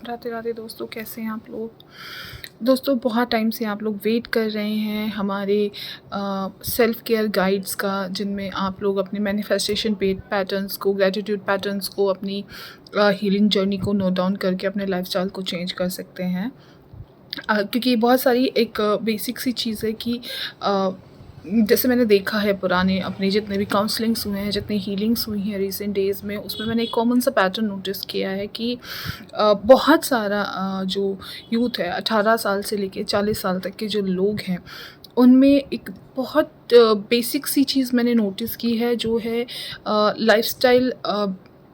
राधे राधे दोस्तों, कैसे हैं आप लोग। दोस्तों, बहुत टाइम से आप लोग वेट कर रहे हैं हमारे सेल्फ केयर गाइड्स का, जिनमें आप लोग अपने मैनिफेस्टेशन पैटर्न्स को, ग्रेटिट्यूड पैटर्न्स को, अपनी हीलिंग जर्नी को नोट डाउन करके अपने लाइफस्टाइल को चेंज कर सकते हैं। क्योंकि बहुत सारी एक बेसिक सी चीज़ है कि जैसे मैंने देखा है पुराने अपने जितने भी काउंसलिंग्स हुए हैं, जितनी हीलिंग्स हुई हैं रिसेंट डेज़ में, उसमें मैंने एक कॉमन सा पैटर्न नोटिस किया है कि बहुत सारा जो यूथ है 18 साल से लेके 40 साल तक के जो लोग हैं, उनमें एक बहुत बेसिक सी चीज़ मैंने नोटिस की है, जो है लाइफस्टाइल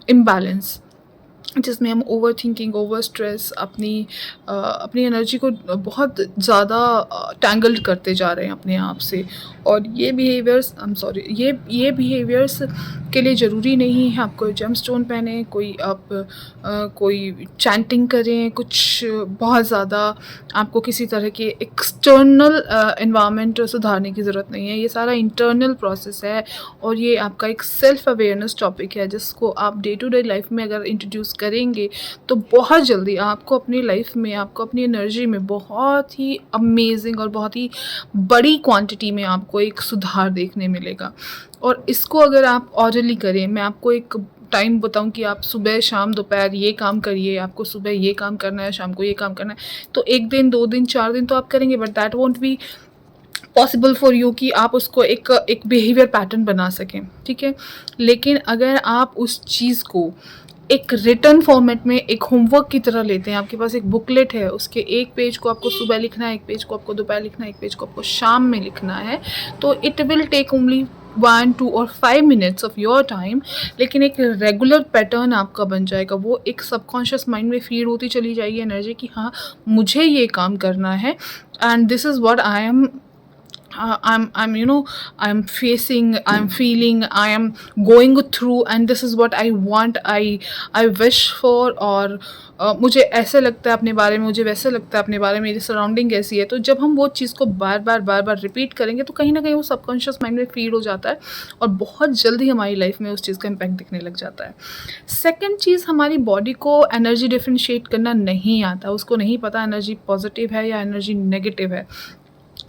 इम्बैलेंस, जिसमें हम ओवर थिंकिंग, ओवर स्ट्रेस, अपनी एनर्जी को बहुत ज़्यादा टैंगल्ड करते जा रहे हैं अपने आप से। और ये बिहेवियर्स, आई एम सॉरी, ये बिहेवियर्स के लिए ज़रूरी नहीं है आप कोई जेमस्टोन पहने, कोई चैंटिंग करें, कुछ बहुत ज़्यादा आपको किसी तरह के एक्सटर्नल एनवायरनमेंट सुधारने की ज़रूरत नहीं है। ये सारा इंटरनल प्रोसेस है और ये आपका एक सेल्फ अवेयरनेस टॉपिक है, जिसको आप डे टू डे लाइफ में अगर इंट्रोड्यूस करेंगे तो बहुत जल्दी आपको अपनी लाइफ में, आपको अपनी एनर्जी में बहुत ही अमेजिंग और बहुत ही बड़ी क्वांटिटी में आपको एक सुधार देखने मिलेगा। और इसको अगर आप ऑर्डरली करें, मैं आपको एक टाइम बताऊं कि आप सुबह शाम दोपहर ये काम करिए, आपको सुबह ये काम करना है, शाम को ये काम करना है, तो 1 दिन 2 दिन 4 दिन तो आप करेंगे, but that won't be possible for you कि आप उसको एक बिहेवियर पैटर्न बना सकें, ठीक है। लेकिन अगर आप उस चीज़ को एक रिटर्न फॉर्मेट में एक होमवर्क की तरह लेते हैं, आपके पास एक बुकलेट है, उसके एक पेज को आपको सुबह लिखना है, एक पेज को आपको दोपहर लिखना है, एक पेज को आपको शाम में लिखना है, तो इट विल टेक ओनली 1, 2 और 5 मिनट्स ऑफ योर टाइम। लेकिन एक रेगुलर पैटर्न आपका बन जाएगा, वो एक सबकॉन्शियस माइंड में फीड होती चली जाएगी एनर्जी कि हाँ, मुझे ये काम करना है, and this is what I am I'm facing, I'm feeling, I am going through, and this is what I want, I wish for, और मुझे ऐसे लगता है अपने बारे में, मुझे वैसे लगता है अपने बारे में, मेरी सराउंडिंग ऐसी है। तो जब हम वो चीज़ को बार बार रिपीट करेंगे तो कहीं ना कहीं वो सबकॉन्शियस माइंड में फीड हो जाता है और बहुत जल्दी हमारी लाइफ में उस चीज़ का इम्पैक्ट दिखने लग जाता है। सेकेंड चीज़, हमारी बॉडी को एनर्जी डिफ्रेंशिएट करना नहीं आता, उसको नहीं पता एनर्जी पॉजिटिव है या एनर्जी नेगेटिव है,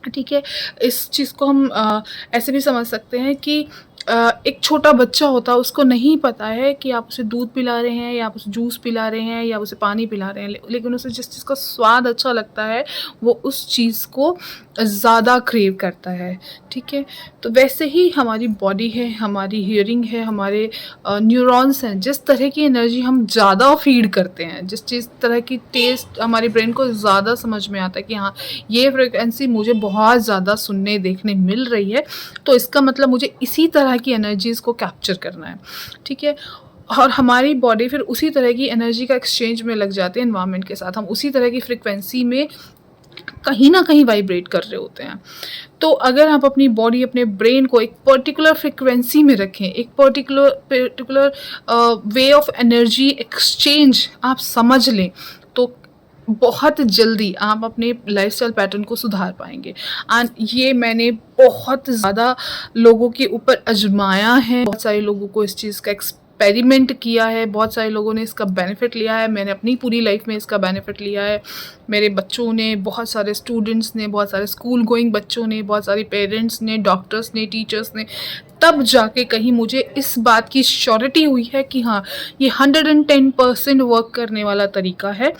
ठीक है। इस चीज़ को हम ऐसे भी समझ सकते हैं कि एक छोटा बच्चा होता है, उसको नहीं पता है कि आप उसे दूध पिला रहे हैं या आप उसे जूस पिला रहे हैं या उसे पानी पिला रहे हैं, लेकिन उसे जिस चीज़ का स्वाद अच्छा लगता है वो उस चीज़ को ज़्यादा क्रेव करता है, ठीक है। तो वैसे ही हमारी बॉडी है, हमारी हियरिंग है, हमारे न्यूरॉन्स हैं, जिस तरह की एनर्जी हम ज़्यादा फीड करते हैं, जिस चीज़ तरह की टेस्ट हमारे ब्रेन को ज़्यादा समझ में आता है कि हाँ, ये फ्रिक्वेंसी मुझे बहुत ज़्यादा सुनने देखने मिल रही है, तो इसका मतलब मुझे इसी तरह की एनर्जीज़ को कैप्चर करना है, ठीक है। और हमारी बॉडी फिर उसी तरह की एनर्जी का एक्सचेंज में लग जाते हैं एनवायरनमेंट के साथ, हम उसी तरह की फ्रिक्वेंसी में कहीं ना कहीं वाइब्रेट कर रहे होते हैं। तो अगर आप अपनी बॉडी, अपने ब्रेन को एक पर्टिकुलर फ्रिक्वेंसी में रखें, एक particular way of energy exchange आप समझ लें, तो बहुत जल्दी आप अपने लाइफस्टाइल पैटर्न को सुधार पाएंगे। एंड ये मैंने बहुत ज़्यादा लोगों के ऊपर आजमाया है, बहुत सारे लोगों को इस चीज़ का एक्सपेरिमेंट किया है, बहुत सारे लोगों ने इसका बेनिफिट लिया है, मैंने अपनी पूरी लाइफ में इसका बेनिफिट लिया है, मेरे बच्चों ने, बहुत सारे स्टूडेंट्स ने, बहुत सारे स्कूल गोइंग बच्चों ने, बहुत सारे पेरेंट्स ने, डॉक्टर्स ने, टीचर्स ने, तब जाके कहीं मुझे इस बात की श्योरिटी हुई है कि हाँ, ये 110% वर्क करने वाला तरीका है।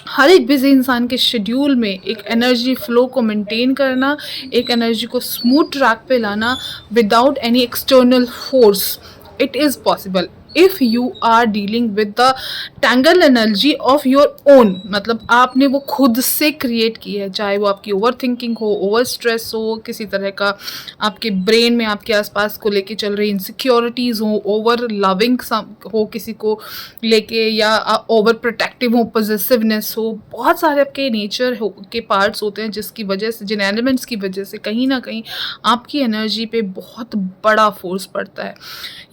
हर एक बिजी इंसान के शेड्यूल में एक एनर्जी फ्लो को मेंटेन करना, एक एनर्जी को स्मूथ ट्रैक पे लाना without any external force, it is possible if you are dealing with the tangle energy of your own. मतलब आपने वो खुद से क्रिएट की है, चाहे वो आपकी ओवर थिंकिंग हो, ओवर स्ट्रेस हो, किसी तरह का आपके ब्रेन में आपके आसपास को लेके चल रही इनसिक्योरिटीज़ हो, ओवर लविंग हो किसी को लेके, या ओवर प्रोटेक्टिव हो, पॉजिटिवनेस हो, बहुत सारे आपके नेचर हो के पार्ट्स होते हैं जिसकी वजह से, जिन एलिमेंट्स की वजह से कहीं ना कहीं आपकी एनर्जी पे बहुत बड़ा फोर्स पड़ता है।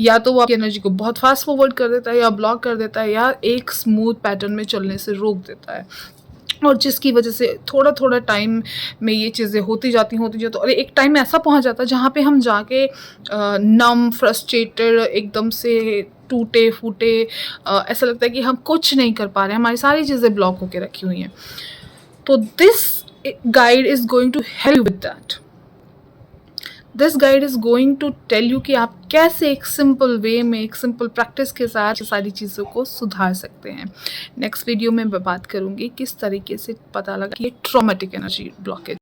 या तो वो आपकी एनर्जी को बहुत फास्ट फॉरवर्ड कर देता है, या ब्लॉक कर देता है, या एक स्मूथ पैटर्न में चलने से रोक देता है, और जिसकी वजह से थोड़ा टाइम में ये चीज़ें होती जाती और एक टाइम ऐसा पहुंच जाता है जहाँ पे हम जाके नम, फ्रस्ट्रेटेड, एकदम से टूटे-फूटे, ऐसा लगता है कि हम कुछ नहीं कर पा रहे हैं, हमारी सारी चीज़ें ब्लॉक होके रखी हुई हैं। तो this guide is going to help you with that. This guide is going to tell you कि आप कैसे एक सिंपल वे में, एक सिंपल प्रैक्टिस के साथ सारी चीज़ों को सुधार सकते हैं। नेक्स्ट वीडियो में मैं बात करूँगी किस तरीके से पता लगा कि ये ट्रॉमेटिक एनर्जी ब्लॉकेज